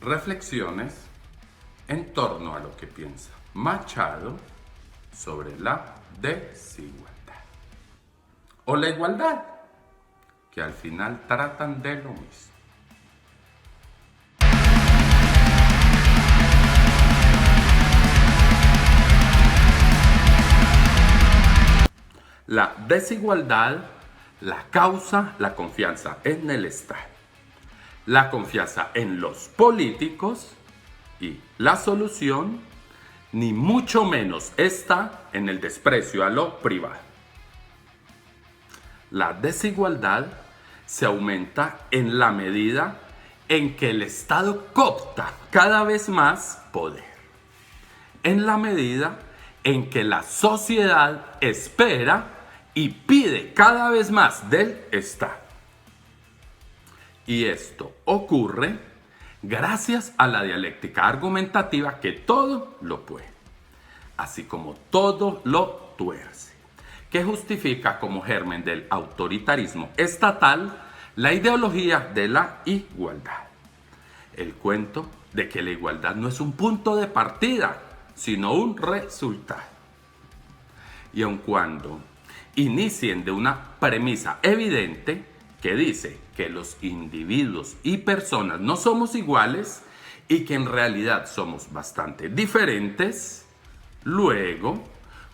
reflexiones en torno a lo que piensa Machado sobre la desigualdad o la igualdad, que al final tratan de lo mismo. La desigualdad la causa la confianza en el Estado, la confianza en los políticos y la solución ni mucho menos está en el desprecio a lo privado. La desigualdad se aumenta en la medida en que el Estado coopta cada vez más poder, en la medida en que la sociedad espera y pide cada vez más del Estado. Y esto ocurre gracias a la dialéctica argumentativa que todo lo puede, así como todo lo tuerce, que justifica como germen del autoritarismo estatal la ideología de la igualdad. El cuento de que la igualdad no es un punto de partida, sino un resultado. Y aun cuando inicien de una premisa evidente que dice que los individuos y personas no somos iguales y que en realidad somos bastante diferentes, luego,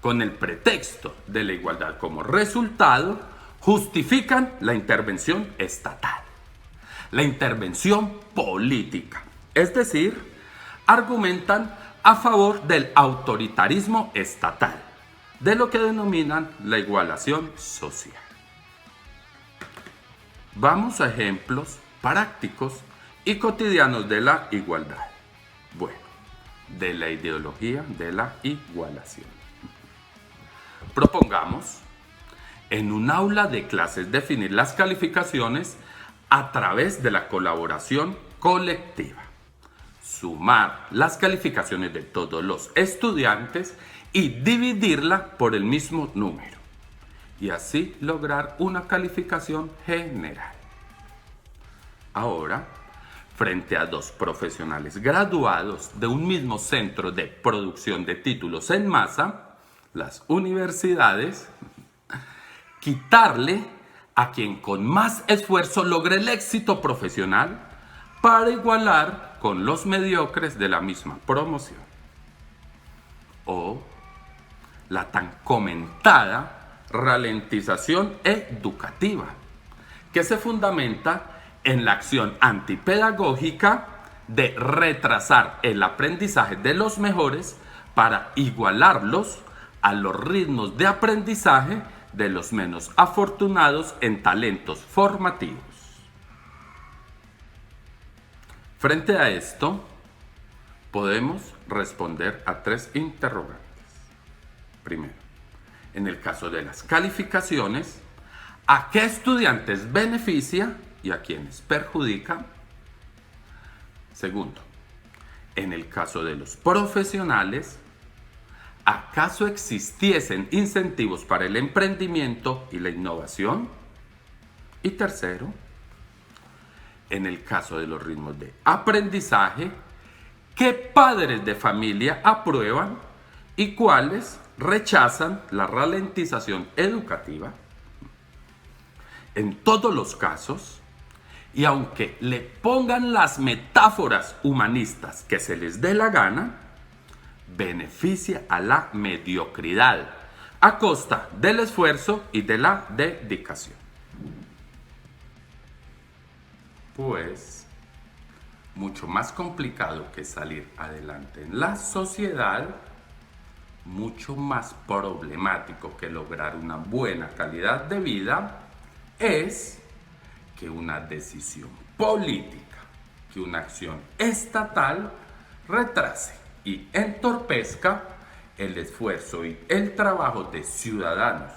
con el pretexto de la igualdad como resultado, justifican la intervención estatal, la intervención política, es decir, argumentan a favor del autoritarismo estatal, de lo que denominan la igualación social. Vamos a ejemplos prácticos y cotidianos de la igualdad. Bueno, de la ideología de la igualación. Propongamos en un aula de clases definir las calificaciones a través de la colaboración colectiva. Sumar las calificaciones de todos los estudiantes y dividirla por el mismo número, y así lograr una calificación general. Ahora, frente a dos profesionales graduados de un mismo centro de producción de títulos en masa, las universidades, quitarle a quien con más esfuerzo logre el éxito profesional para igualar con los mediocres de la misma promoción. O la tan comentada ralentización educativa, que se fundamenta en la acción antipedagógica de retrasar el aprendizaje de los mejores para igualarlos a los ritmos de aprendizaje de los menos afortunados en talentos formativos. Frente a esto, podemos responder a tres interrogantes. Primero, en el caso de las calificaciones, ¿a qué estudiantes beneficia y a quienes perjudica? Segundo, en el caso de los profesionales, ¿acaso existiesen incentivos para el emprendimiento y la innovación? Y tercero, en el caso de los ritmos de aprendizaje, ¿qué padres de familia aprueban y cuáles rechazan la ralentización educativa? En todos los casos, y aunque le pongan las metáforas humanistas que se les dé la gana, beneficia a la mediocridad a costa del esfuerzo y de la dedicación. Pues, mucho más complicado que salir adelante en la sociedad, mucho más problemático que lograr una buena calidad de vida, es que una decisión política, que una acción estatal retrase y entorpezca el esfuerzo y el trabajo de ciudadanos,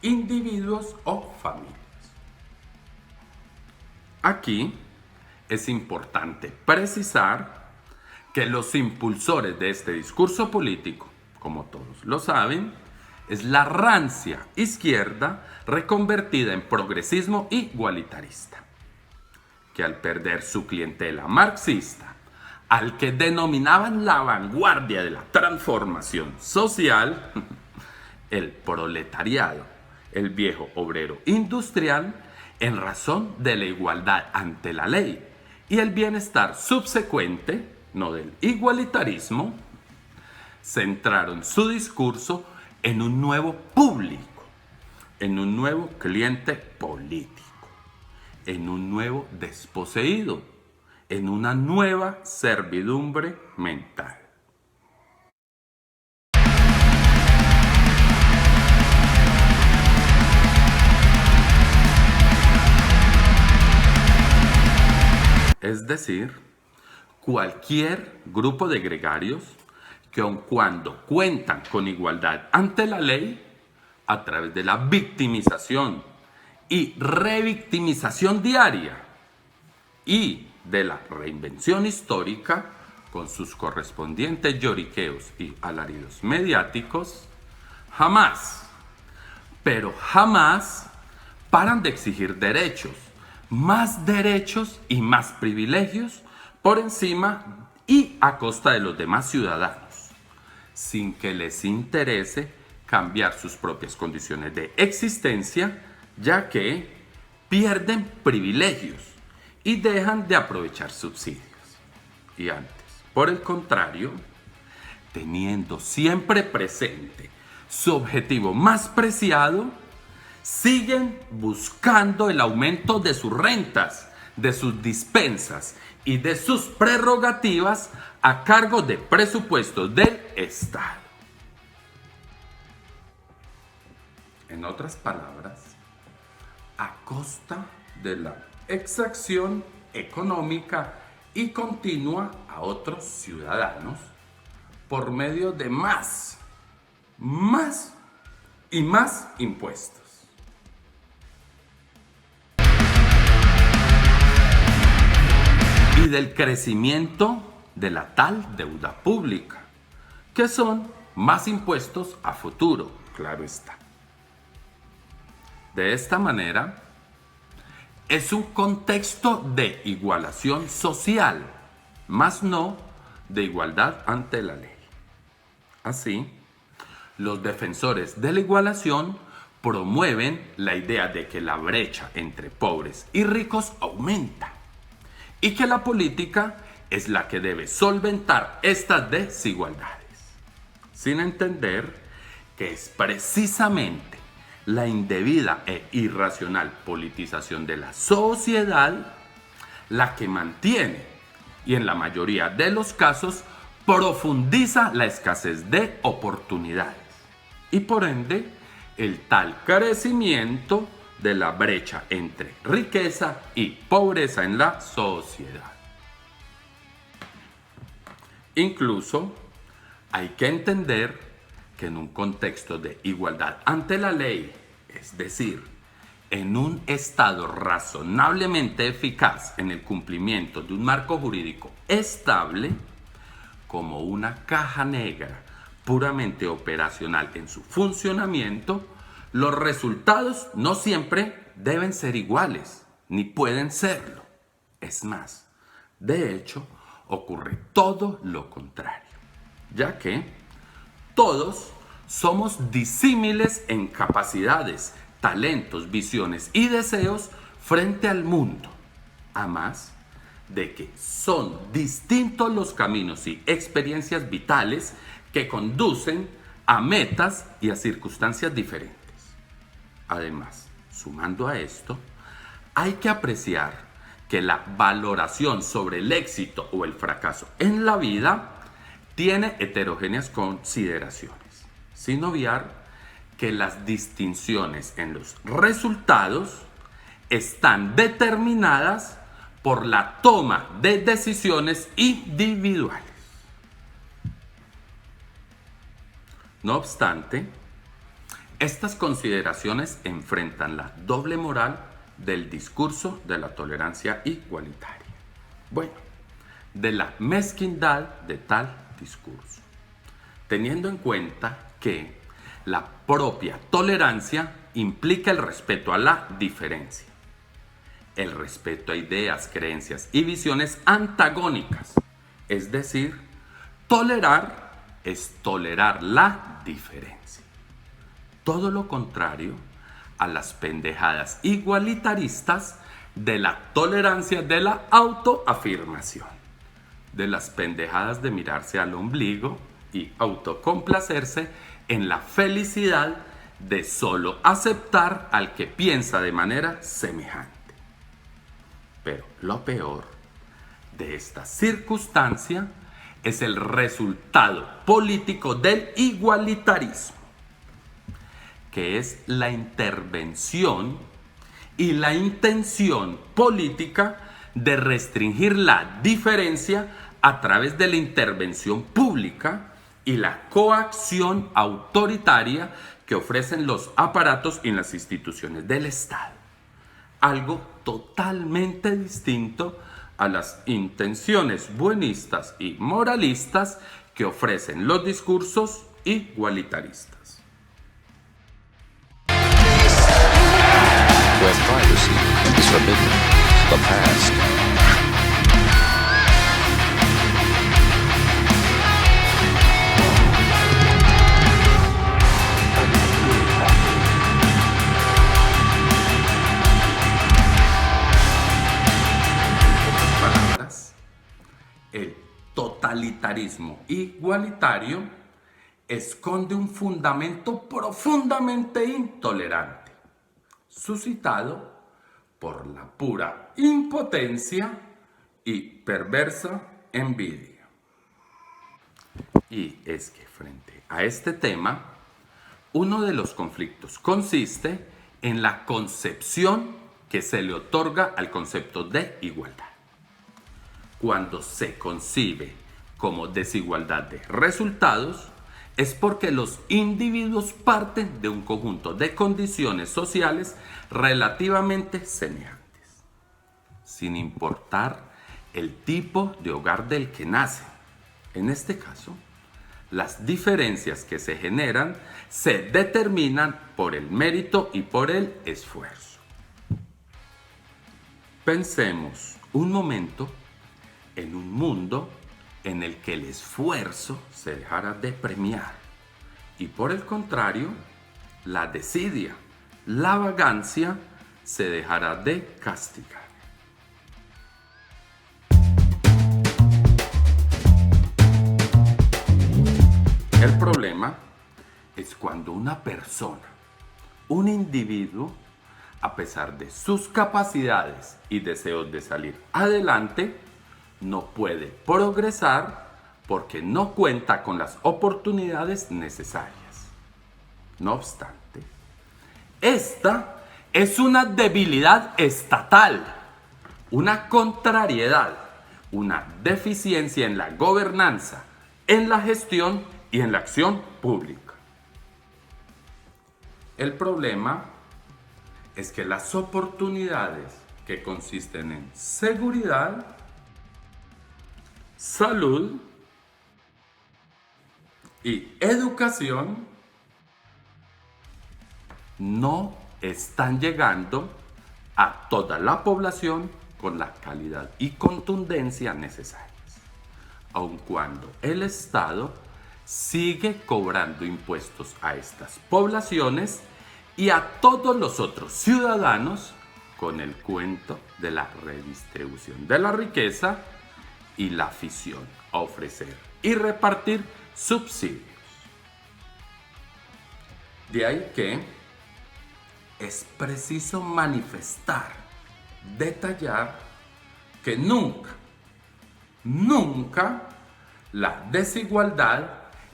individuos o familias. Aquí es importante precisar que los impulsores de este discurso político, como todos lo saben, es la rancia izquierda reconvertida en progresismo igualitarista, que al perder su clientela marxista, al que denominaban la vanguardia de la transformación social, el proletariado, el viejo obrero industrial, en razón de la igualdad ante la ley y el bienestar subsecuente, no del igualitarismo, centraron su discurso en un nuevo público, en un nuevo cliente político, en un nuevo desposeído, en una nueva servidumbre mental. Es decir, cualquier grupo de gregarios que aun cuando cuentan con igualdad ante la ley, a través de la victimización y revictimización diaria y de la reinvención histórica, con sus correspondientes lloriqueos y alaridos mediáticos, jamás, pero jamás paran de exigir derechos y más privilegios por encima y a costa de los demás ciudadanos, sin que les interese cambiar sus propias condiciones de existencia, ya que pierden privilegios y dejan de aprovechar subsidios. Y antes, por el contrario, teniendo siempre presente su objetivo más preciado, siguen buscando el aumento de sus rentas, de sus dispensas y de sus prerrogativas a cargo de presupuestos del Estado. En otras palabras, a costa de la exacción económica y continua a otros ciudadanos por medio de más y más impuestos. Y del crecimiento de la tal deuda pública, que son más impuestos a futuro, claro está. De esta manera, es un contexto de igualación social, más no de igualdad ante la ley. Así, los defensores de la igualación promueven la idea de que la brecha entre pobres y ricos aumenta y que la política es la que debe solventar estas desigualdades, sin entender que es precisamente la indebida e irracional politización de la sociedad la que mantiene y en la mayoría de los casos profundiza la escasez de oportunidades y por ende el tal crecimiento de la brecha entre riqueza y pobreza en la sociedad. Incluso hay que entender que en un contexto de igualdad ante la ley, es decir, en un Estado razonablemente eficaz en el cumplimiento de un marco jurídico estable, como una caja negra puramente operacional en su funcionamiento, los resultados no siempre deben ser iguales, ni pueden serlo. Es más, de hecho, ocurre todo lo contrario, ya que todos somos disímiles en capacidades, talentos, visiones y deseos frente al mundo, a más de que son distintos los caminos y experiencias vitales que conducen a metas y a circunstancias diferentes. Además, sumando a esto, hay que apreciar que la valoración sobre el éxito o el fracaso en la vida tiene heterogéneas consideraciones, sin obviar que las distinciones en los resultados están determinadas por la toma de decisiones individuales. No obstante, estas consideraciones enfrentan la doble moral del discurso de la tolerancia igualitaria. Bueno, de la mezquindad de tal discurso, teniendo en cuenta que la propia tolerancia implica el respeto a la diferencia, el respeto a ideas, creencias y visiones antagónicas, Es decir, tolerar es tolerar la diferencia. Todo lo contrario a las pendejadas igualitaristas de la tolerancia de la autoafirmación, de las pendejadas de mirarse al ombligo y autocomplacerse en la felicidad de solo aceptar al que piensa de manera semejante. Pero lo peor de esta circunstancia es el resultado político del igualitarismo, que es la intervención y la intención política de restringir la diferencia a través de la intervención pública y la coacción autoritaria que ofrecen los aparatos y las instituciones del Estado. Algo totalmente distinto a las intenciones buenistas y moralistas que ofrecen los discursos igualitaristas. Where privacy is forbidden, the past. Palabras, el totalitarismo igualitario esconde un fundamento profundamente intolerante, suscitado por la pura impotencia y perversa envidia. Y es que frente a este tema, uno de los conflictos consiste en la concepción que se le otorga al concepto de igualdad. Cuando se concibe como desigualdad de resultados, es porque los individuos parten de un conjunto de condiciones sociales relativamente semejantes, sin importar el tipo de hogar del que nacen. En este caso, las diferencias que se generan se determinan por el mérito y por el esfuerzo. Pensemos un momento en un mundo en el que el esfuerzo se dejara de premiar y por el contrario, la desidia, la vagancia se dejará de castigar. El problema es cuando una persona, un individuo, a pesar de sus capacidades y deseos de salir adelante, no puede progresar porque no cuenta con las oportunidades necesarias. No obstante, esta es una debilidad estatal, una contrariedad, una deficiencia en la gobernanza, en la gestión y en la acción pública. El problema es que las oportunidades que consisten en seguridad, salud y educación no están llegando a toda la población con la calidad y contundencia necesarias, aun cuando el Estado sigue cobrando impuestos a estas poblaciones y a todos los otros ciudadanos con el cuento de la redistribución de la riqueza y la afición a ofrecer y repartir subsidios. De ahí que es preciso manifestar, detallar que nunca la desigualdad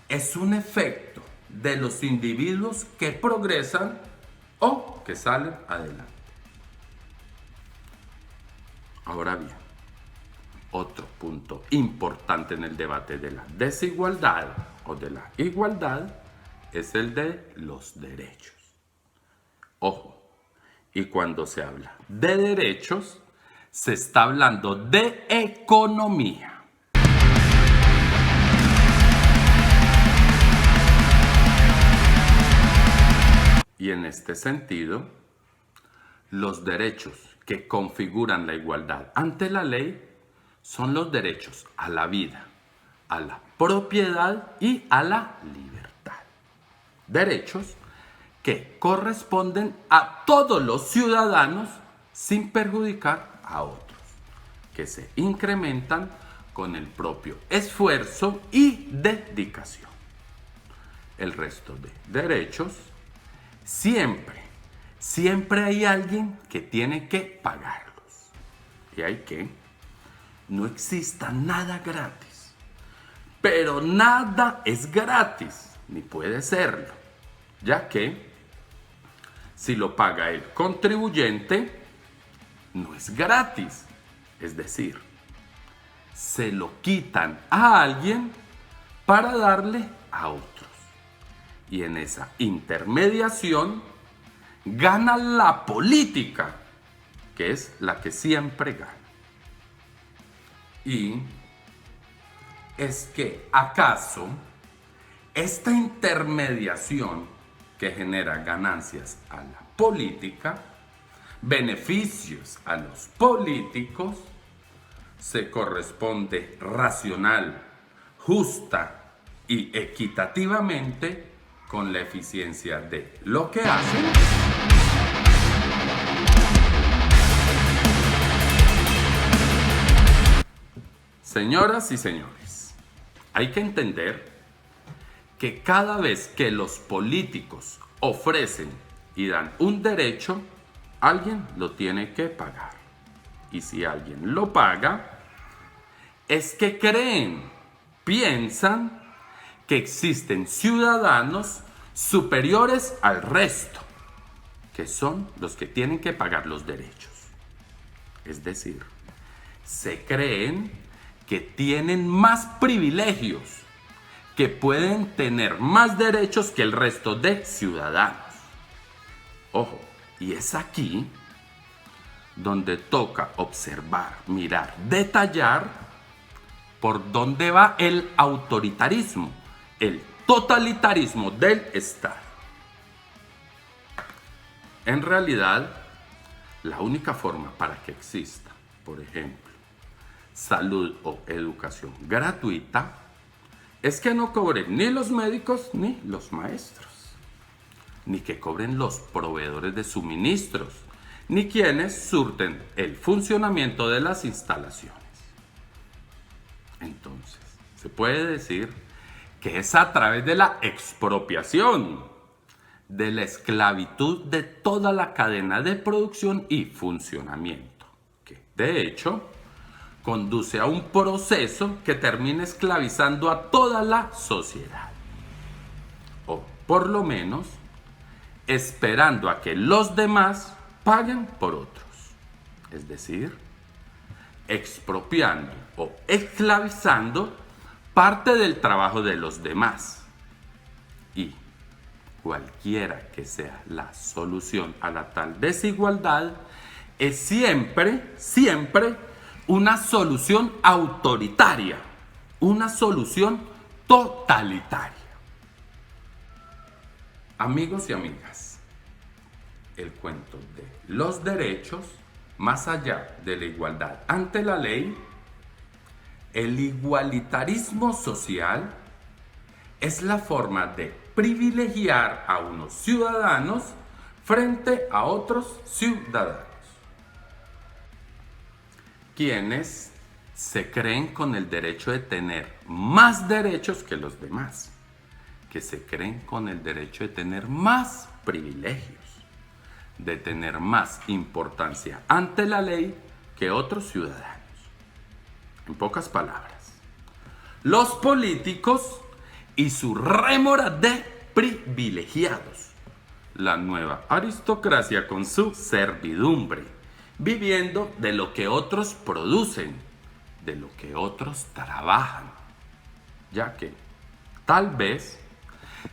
es un efecto de los individuos que progresan o que salen adelante. Ahora bien, otro punto importante en el debate de la desigualdad o de la igualdad es el de los derechos. Ojo, y cuando se habla de derechos, se está hablando de economía. Y en este sentido, los derechos que configuran la igualdad ante la ley son los derechos a la vida, a la propiedad y a la libertad. Derechos que corresponden a todos los ciudadanos sin perjudicar a otros, que se incrementan con el propio esfuerzo y dedicación. El resto de derechos, siempre hay alguien que tiene que pagarlos. Y hay que, no exista nada gratis, pero nada es gratis, ni puede serlo, ya que si lo paga el contribuyente, no es gratis, es decir, se lo quitan a alguien para darle a otros. Y en esa intermediación gana la política, que es la que siempre gana. Y es que, ¿acaso esta intermediación que genera ganancias a la política, beneficios a los políticos, se corresponde racional, justa y equitativamente con la eficiencia de lo que hacen? Señoras y señores, hay que entender que cada vez que los políticos ofrecen y dan un derecho, alguien lo tiene que pagar. Y si alguien lo paga, es que piensan que existen ciudadanos superiores al resto, que son los que tienen que pagar los derechos. Es decir, se creen que tienen más privilegios, que pueden tener más derechos que el resto de ciudadanos. Ojo, y es aquí donde toca observar, mirar, detallar por dónde va el autoritarismo, el totalitarismo del Estado. En realidad, la única forma para que exista, por ejemplo, salud o educación gratuita, es que no cobren ni los médicos ni los maestros, ni que cobren los proveedores de suministros, ni quienes surten el funcionamiento de las instalaciones. Entonces, se puede decir que es a través de la expropiación, de la esclavitud de toda la cadena de producción y funcionamiento, que de hecho conduce a un proceso que termina esclavizando a toda la sociedad, o por lo menos esperando a que los demás paguen por otros, es decir, expropiando o esclavizando parte del trabajo de los demás. Y cualquiera que sea la solución a la tal desigualdad, es siempre una solución autoritaria, una solución totalitaria. Amigos y amigas, el cuento de los derechos, más allá de la igualdad ante la ley, el igualitarismo social es la forma de privilegiar a unos ciudadanos frente a otros ciudadanos, quienes se creen con el derecho de tener más derechos que los demás, que se creen con el derecho de tener más privilegios, de tener más importancia ante la ley que otros ciudadanos. En pocas palabras, los políticos y su rémora de privilegiados, la nueva aristocracia con su servidumbre, viviendo de lo que otros producen, de lo que otros trabajan, ya que tal vez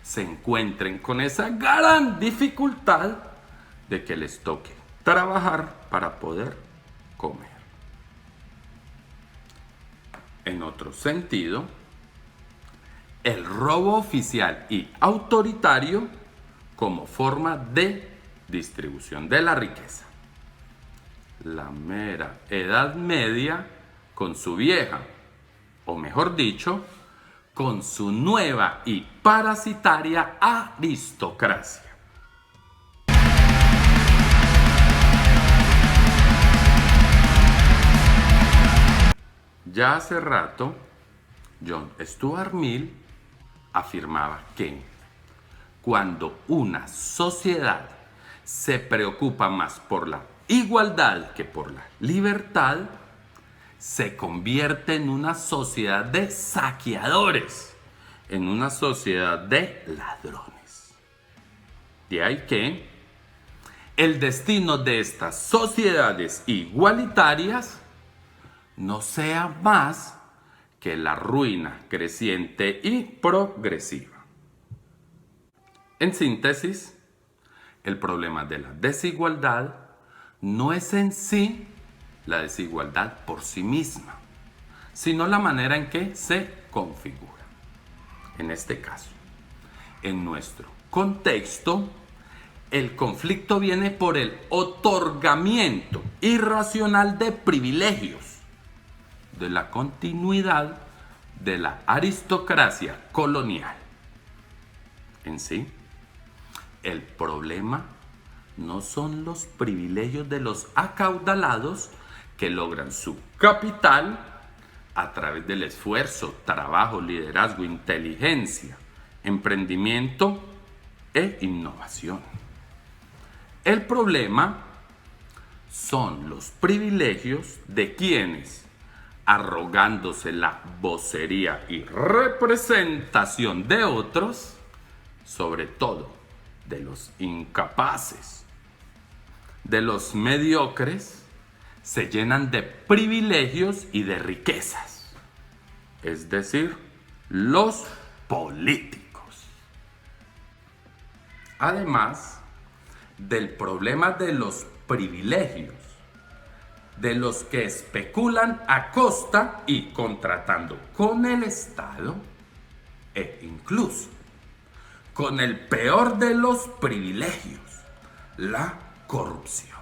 se encuentren con esa gran dificultad de que les toque trabajar para poder comer. En otro sentido, el robo oficial y autoritario como forma de distribución de la riqueza. La mera Edad Media con su vieja, o mejor dicho, con su nueva y parasitaria aristocracia. Ya hace rato, John Stuart Mill afirmaba que cuando una sociedad se preocupa más por la igualdad que por la libertad, se convierte en una sociedad de saqueadores, en una sociedad de ladrones. De ahí que el destino de estas sociedades igualitarias no sea más que la ruina creciente y progresiva. En síntesis, el problema de la desigualdad no es en sí la desigualdad por sí misma, sino la manera en que se configura. En este caso, en nuestro contexto, el conflicto viene por el otorgamiento irracional de privilegios, de la continuidad de la aristocracia colonial. En sí, el problema no son los privilegios de los acaudalados que logran su capital a través del esfuerzo, trabajo, liderazgo, inteligencia, emprendimiento e innovación. El problema son los privilegios de quienes, arrogándose la vocería y representación de otros, sobre todo de los incapaces, de los mediocres, se llenan de privilegios y de riquezas, es decir, los políticos. Además del problema de los privilegios, de los que especulan a costa y contratando con el Estado e incluso con el peor de los privilegios, la corrupción.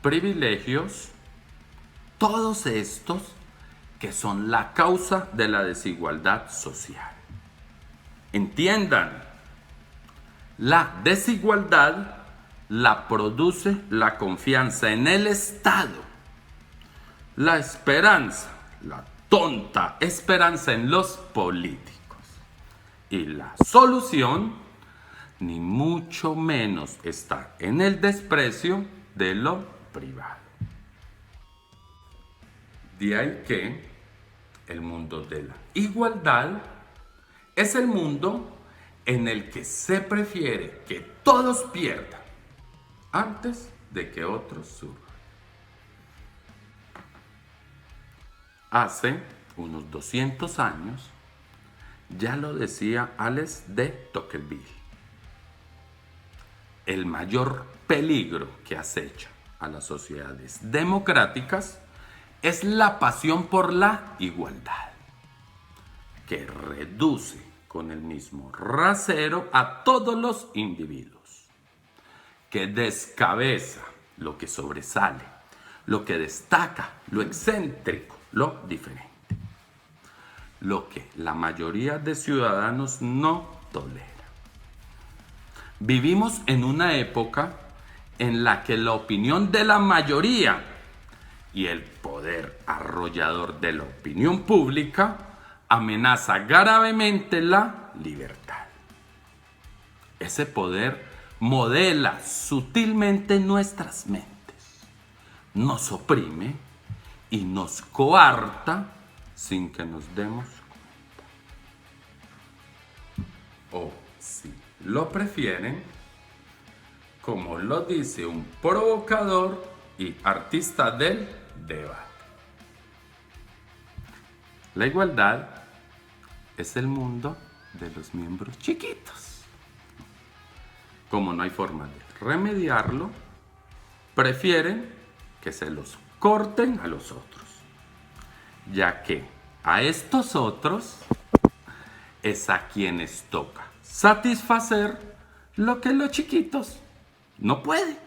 Privilegios, todos estos que son la causa de la desigualdad social. Entiendan, la desigualdad la produce la confianza en el Estado, la esperanza, la tonta esperanza en los políticos. Y la solución, ni mucho menos, está en el desprecio de lo privado. De ahí que el mundo de la igualdad es el mundo en el que se prefiere que todos pierdan antes de que otros surjan. Hace unos 200 años ya lo decía Alex de Tocqueville. El mayor peligro que acecha a las sociedades democráticas es la pasión por la igualdad, que reduce con el mismo rasero a todos los individuos, que descabeza lo que sobresale, lo que destaca, lo excéntrico, lo diferente, lo que la mayoría de ciudadanos no tolera. Vivimos en una época en la que la opinión de la mayoría y el poder arrollador de la opinión pública amenaza gravemente la libertad. Ese poder modela sutilmente nuestras mentes, nos oprime y nos coarta sin que nos demos cuenta. O si lo prefieren, como lo dice un provocador y artista del debate, la igualdad es el mundo de los miembros chiquitos. Como no hay forma de remediarlo, prefieren que se los corten a los otros, ya que a estos otros es a quienes toca satisfacer lo que los chiquitos no pueden.